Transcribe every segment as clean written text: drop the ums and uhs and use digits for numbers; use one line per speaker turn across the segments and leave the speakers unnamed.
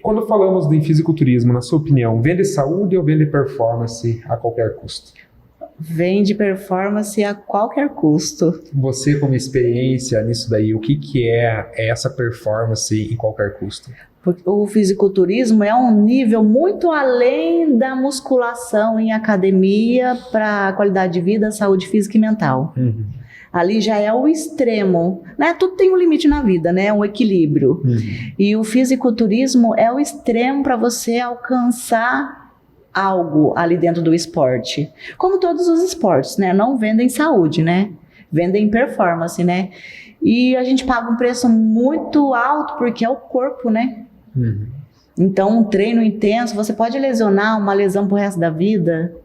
Quando falamos de fisiculturismo, na sua opinião, vende saúde ou vende performance a qualquer custo?
Vende performance a qualquer custo.
Você, como experiência nisso daí, o que é essa performance em qualquer custo?
Porque o fisiculturismo é um nível muito além da musculação em academia para qualidade de vida, saúde física e mental. Ali já é o extremo, né? Tudo tem um limite na vida, né? Um equilíbrio. E o fisiculturismo é o extremo para você alcançar algo ali dentro do esporte. Como todos os esportes, né? Não vendem saúde, né? Vendem performance, né? E a gente paga um preço muito alto porque é o corpo, né? Então, um treino intenso, você pode lesionar uma lesão pro resto da vida,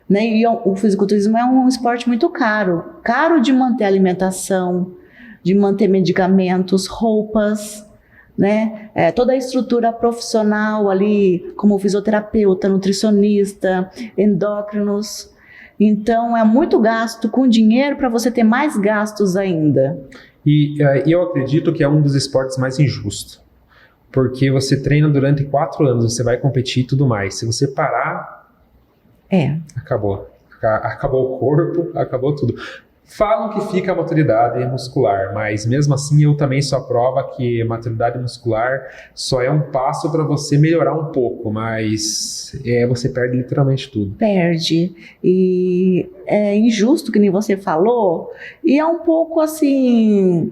né? E o fisiculturismo é um esporte muito caro. Caro de manter alimentação, de manter medicamentos, roupas, né? Toda a estrutura profissional ali, como fisioterapeuta, nutricionista, endócrinos. Então, é muito gasto com dinheiro para você ter mais gastos ainda.
E eu acredito que é um dos esportes mais injustos. Porque você treina durante 4 anos, você vai competir e tudo mais. Se você parar... acabou. Acabou o corpo, acabou tudo. Falam que fica a maturidade muscular, mas mesmo assim eu também sou a prova que a maturidade muscular só é um passo para você melhorar um pouco, mas você perde literalmente tudo.
Perde. E é injusto, que nem você falou, e é um pouco assim,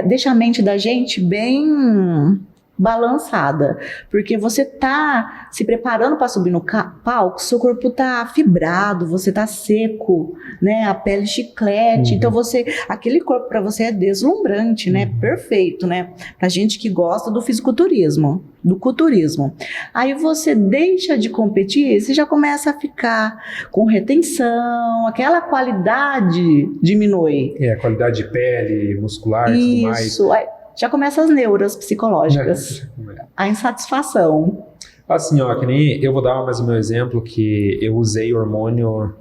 deixa a mente da gente bem balançada, porque você tá se preparando para subir no palco, seu corpo tá fibrado, você tá seco, né, a pele chiclete, então aquele corpo para você é deslumbrante, né, perfeito, né, pra gente que gosta do fisiculturismo, do culturismo. Aí você deixa de competir, você já começa a ficar com retenção, aquela qualidade diminui.
A qualidade de pele, muscular e tudo mais.
Isso, já começa as neuras psicológicas, a insatisfação.
Assim, que nem eu vou dar mais o meu exemplo, que eu usei hormônio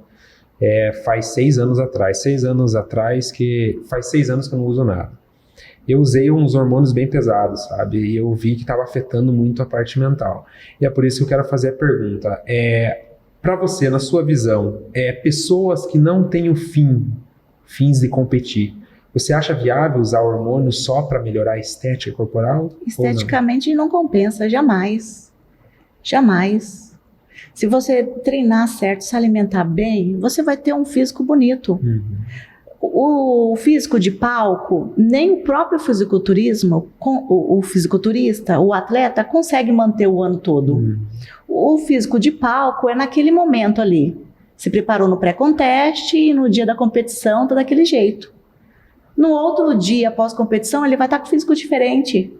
faz 6 anos atrás. 6 anos atrás, faz 6 anos que eu não uso nada. Eu usei uns hormônios bem pesados, sabe? E eu vi que estava afetando muito a parte mental. E é por isso que eu quero fazer a pergunta. Para você, na sua visão, pessoas que não têm o fins de competir, você acha viável usar hormônio só para melhorar a estética corporal?
Esteticamente não compensa, jamais. Jamais. Se você treinar certo, se alimentar bem, você vai ter um físico bonito. O físico de palco, nem o próprio fisiculturismo, o fisiculturista, o atleta, consegue manter o ano todo. O físico de palco é naquele momento ali. Se preparou no pré-conteste e no dia da competição tá daquele jeito. No outro dia, após competição, ele vai estar com físico diferente.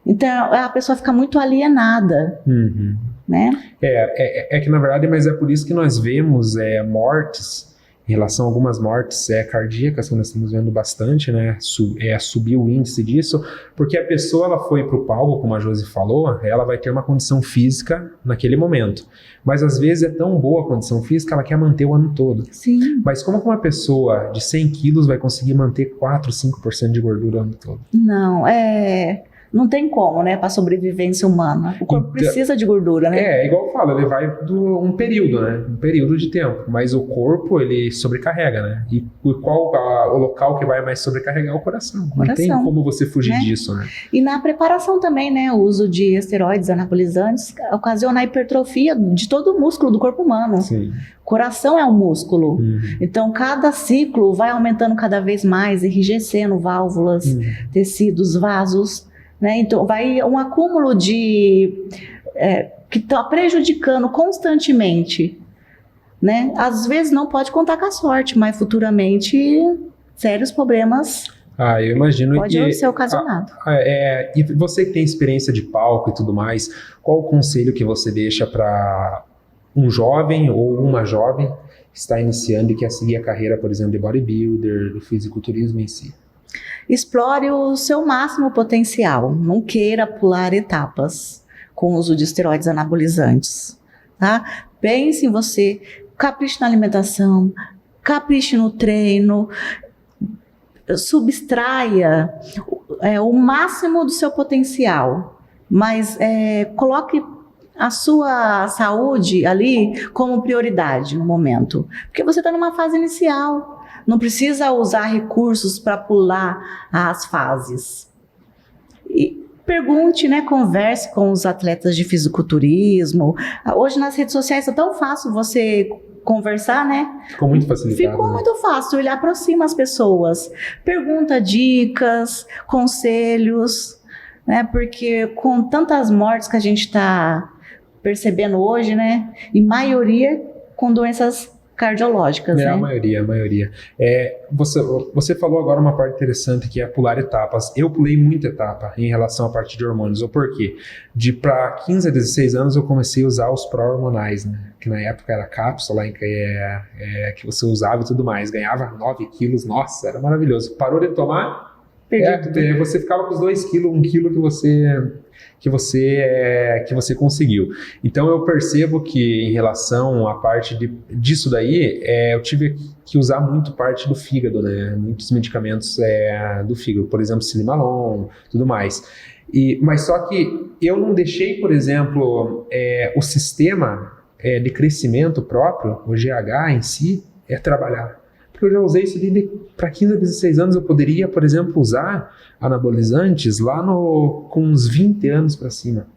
Então, a pessoa fica muito alienada, né?
Que na verdade, mas é por isso que nós vemos mortes, em relação a algumas mortes cardíacas, que nós estamos vendo bastante, né? Subir o índice disso, porque a pessoa, ela foi para o palco, como a Josi falou, ela vai ter uma condição física naquele momento. Mas às vezes é tão boa a condição física, ela quer manter o ano todo.
Sim.
Mas como que uma pessoa de 100 quilos vai conseguir manter 4, 5% de gordura o ano todo?
Não tem como, né, para sobrevivência humana. O corpo precisa de gordura, né?
Igual eu falo, ele vai um período, né? Um período de tempo. Mas o corpo, ele sobrecarrega, né? E qual o local que vai mais sobrecarregar é o coração. Não tem como você fugir disso, né?
E na preparação também, né? O uso de esteroides anabolizantes ocasiona a hipertrofia de todo o músculo do corpo humano.
Sim.
Coração é um músculo. Então, cada ciclo vai aumentando cada vez mais, enrijecendo válvulas, tecidos, vasos. Né? Então, vai um acúmulo que está prejudicando constantemente. Né? Às vezes não pode contar com a sorte, mas futuramente sérios problemas
eu imagino
pode ser ocasionado.
E você que tem experiência de palco e tudo mais, qual o conselho que você deixa para um jovem ou uma jovem que está iniciando e quer seguir a carreira, por exemplo, de bodybuilder, do fisiculturismo em si?
Explore o seu máximo potencial, não queira pular etapas com o uso de esteroides anabolizantes, tá? Pense em você, capriche na alimentação, capriche no treino, subtraia o máximo do seu potencial, mas coloque a sua saúde ali como prioridade no momento, porque você está numa fase inicial, não precisa usar recursos para pular as fases. E pergunte, né, converse com os atletas de fisiculturismo. Hoje nas redes sociais é tão fácil você conversar, né?
Ficou muito facilitado.
Ficou muito fácil, ele aproxima as pessoas, pergunta dicas, conselhos, né? Porque com tantas mortes que a gente está percebendo hoje, né? E maioria com doenças cardiológicas, né?
A maioria. Você falou agora uma parte interessante que é pular etapas. Eu pulei muita etapa em relação à parte de hormônios. O porquê? Para 15 a 16 anos eu comecei a usar os pró-hormonais, né? Que na época era cápsula que você usava e tudo mais. Ganhava 9 quilos, nossa, era maravilhoso. Parou de tomar, você ficava com os 2 quilos, 1 quilo que você conseguiu. Então eu percebo que em relação à parte disso daí, eu tive que usar muito parte do fígado, né? Muitos medicamentos do fígado, por exemplo, Silimalon, tudo mais. Mas só que eu não deixei, por exemplo, o sistema de crescimento próprio, o GH em si, trabalhar. Porque eu já usei isso para 15 a 16 anos, eu poderia, por exemplo, usar anabolizantes lá com uns 20 anos para cima.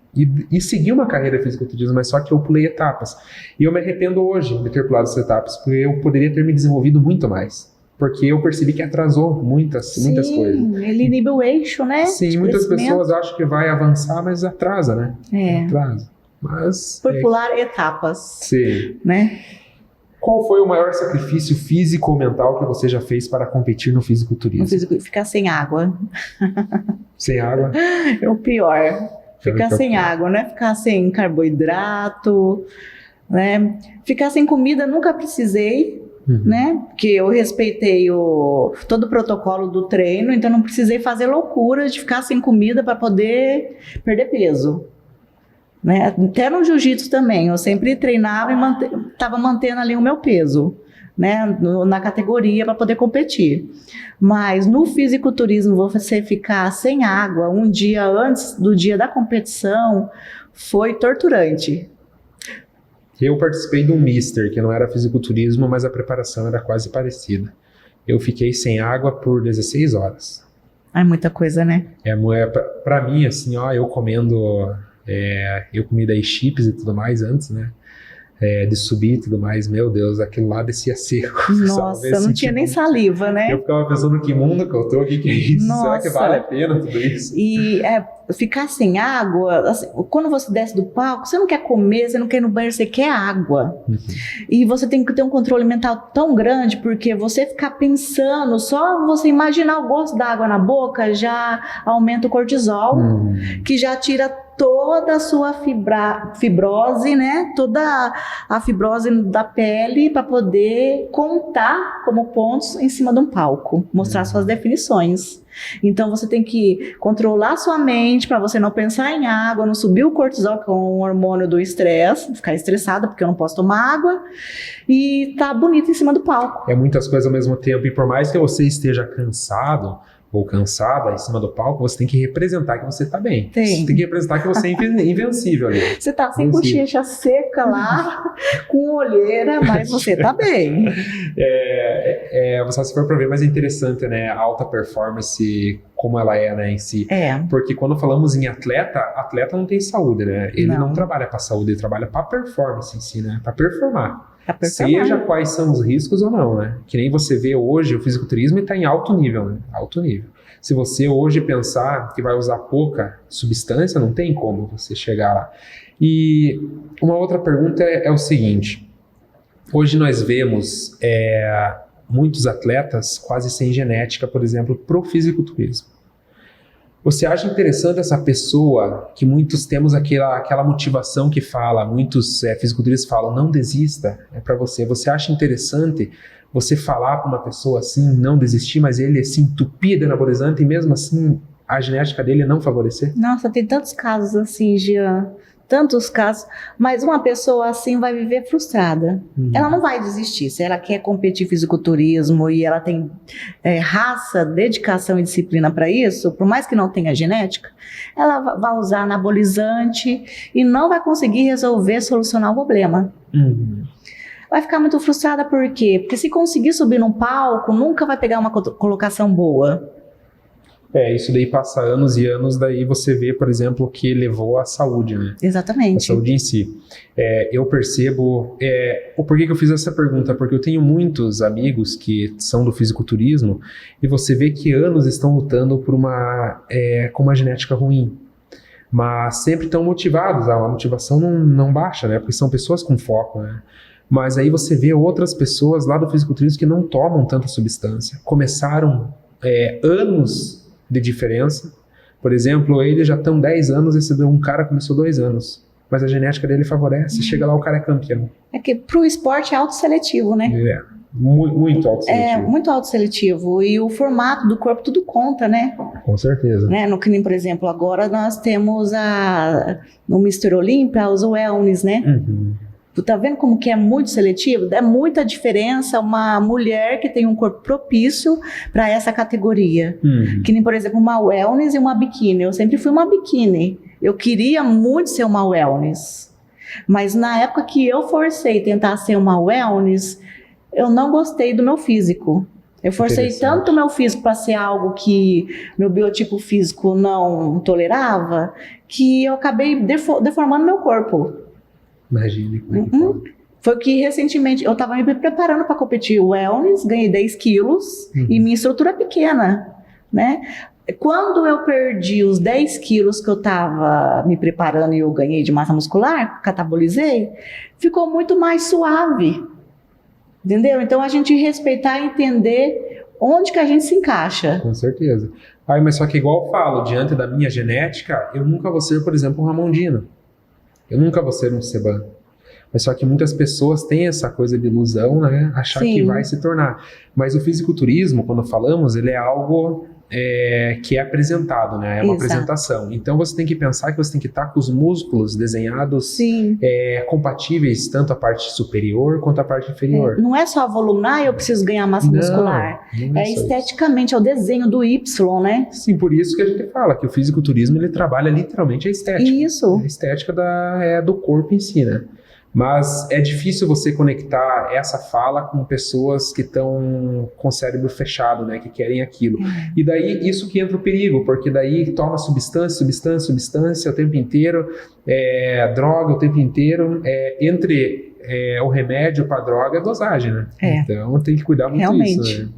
E seguir uma carreira de fisiculturismo, mas só que eu pulei etapas. E eu me arrependo hoje de ter pulado essas etapas, porque eu poderia ter me desenvolvido muito mais. Porque eu percebi que atrasou muitas coisas.
Ele inibe o eixo, né?
Sim, muitas pessoas acham que vai avançar, mas atrasa, né? Atrasa. Mas,
por pular etapas.
Sim.
Né?
Qual foi o maior sacrifício físico ou mental que você já fez para competir no fisiculturismo?
Ficar sem água.
Sem água?
É o pior. Ficar sem água, né? Ficar sem carboidrato, né? Ficar sem comida, nunca precisei, né? Porque eu respeitei todo o protocolo do treino, então não precisei fazer loucura de ficar sem comida para poder perder peso. Né? Até no jiu-jitsu também, eu sempre treinava e estava mantendo ali o meu peso, né? Na categoria para poder competir. Mas no fisiculturismo, você ficar sem água um dia antes do dia da competição foi torturante.
Eu participei de um mister, que não era fisiculturismo, mas a preparação era quase parecida. Eu fiquei sem água por 16 horas.
É muita coisa, né?
Para mim, assim, eu comendo... eu comi daí chips e tudo mais antes, né? De subir e tudo mais, meu Deus, aquilo lá descia seco.
Nossa, não tinha nem saliva, né?
Eu ficava pensando que mundo que eu tô, o que é isso?
Nossa.
Será que vale a pena tudo isso?
E ficar sem água, assim, quando você desce do palco, você não quer comer, você não quer ir no banheiro, você quer água. E você tem que ter um controle mental tão grande, porque você ficar pensando, só você imaginar o gosto da água na boca, já aumenta o cortisol, que já tira toda a sua fibrose, né? Toda a fibrose da pele para poder contar como pontos em cima de um palco, mostrar suas definições. Então você tem que controlar sua mente para você não pensar em água, não subir o cortisol, que é um hormônio do estresse, ficar estressada porque eu não posso tomar água, e tá bonito em cima do palco.
É muitas coisas ao mesmo tempo, e por mais que você esteja cansado ou cansada em cima do palco, você tem que representar que você tá bem. Você tem que representar que você é invencível ali.
Você tá sem bochecha seca lá, com olheira, mas você tá bem.
Se for pra ver, mas é interessante, né? A alta performance, como ela é, né, em si. Porque quando falamos em atleta não tem saúde, né? Ele não trabalha pra saúde, ele trabalha pra performance em si, né? Pra performar. Seja quais são os riscos ou não, né? Que nem você vê hoje, o fisiculturismo está em alto nível, né? Alto nível. Se você hoje pensar que vai usar pouca substância, não tem como você chegar lá. E uma outra pergunta é o seguinte. Hoje nós vemos muitos atletas quase sem genética, por exemplo, pro fisiculturismo. Você acha interessante essa pessoa, que muitos temos aquela motivação que fala, muitos fisiculturistas falam, não desista, é para você. Você acha interessante você falar para uma pessoa assim, não desistir, mas ele se entupir de anabolizante e mesmo assim a genética dele não favorecer?
Nossa, tem tantos casos assim, Jean, tantos casos, mas uma pessoa assim vai viver frustrada. Ela não vai desistir. Se ela quer competir fisiculturismo e ela tem raça, dedicação e disciplina para isso, por mais que não tenha genética, ela vai usar anabolizante e não vai conseguir resolver, solucionar o problema. Vai ficar muito frustrada por quê? Porque se conseguir subir num palco, nunca vai pegar uma colocação boa.
Isso daí passa anos e anos, daí você vê, por exemplo, que levou à saúde, né?
Exatamente.
A saúde em si. Eu percebo... Por que eu fiz essa pergunta? Porque eu tenho muitos amigos que são do fisiculturismo e você vê que anos estão lutando por com uma genética ruim. Mas sempre estão motivados, a motivação não baixa, né? Porque são pessoas com foco, né? Mas aí você vê outras pessoas lá do fisiculturismo que não tomam tanta substância. Começaram anos de diferença. Por exemplo, eles já estão 10 anos, um cara começou 2 anos. Mas a genética dele favorece. Chega lá, o cara é campeão. É
que pro esporte é autosseletivo, né?
Muito autosseletivo.
Muito autosseletivo. E o formato do corpo tudo conta, né?
Com certeza.
Né? No que, por exemplo, agora nós temos no Mr. Olympia os wellness, né? Tu tá vendo como que é muito seletivo? É muita diferença uma mulher que tem um corpo propício para essa categoria. Que nem, por exemplo, uma wellness e uma biquíni. Eu sempre fui uma biquíni. Eu queria muito ser uma wellness. Mas na época que eu forcei tentar ser uma wellness, eu não gostei do meu físico. Eu forcei tanto o meu físico para ser algo que meu biotipo físico não tolerava, que eu acabei deformando meu corpo.
Imagine.
Foi que recentemente eu estava me preparando para competir wellness, ganhei 10 quilos e minha estrutura é pequena, né? Quando eu perdi os 10 quilos que eu estava me preparando e eu ganhei de massa muscular, catabolizei, ficou muito mais suave, entendeu? Então a gente respeitar e entender onde que a gente se encaixa.
Com certeza. Mas só que igual eu falo, diante da minha genética, eu nunca vou ser, por exemplo, um Ramondino. Eu nunca vou ser um Seban. Mas só que muitas pessoas têm essa coisa de ilusão, né? Achar que vai se tornar. Mas o fisiculturismo, quando falamos, ele é algo que é apresentado, né? É uma apresentação. Então você tem que pensar que você tem que estar com os músculos desenhados compatíveis, tanto a parte superior quanto a parte inferior.
Não é só volume, eu preciso ganhar massa muscular. Não é esteticamente, é o desenho do Y, né?
Sim, por isso que a gente fala que o fisiculturismo ele trabalha literalmente a estética.
Isso.
A estética do corpo em si, né? Mas é difícil você conectar essa fala com pessoas que estão com o cérebro fechado, né? Que querem aquilo. E daí, isso que entra o perigo, porque daí toma substância o tempo inteiro, droga o tempo inteiro, entre o remédio para a droga é a dosagem, né? Então tem que cuidar muito disso, né?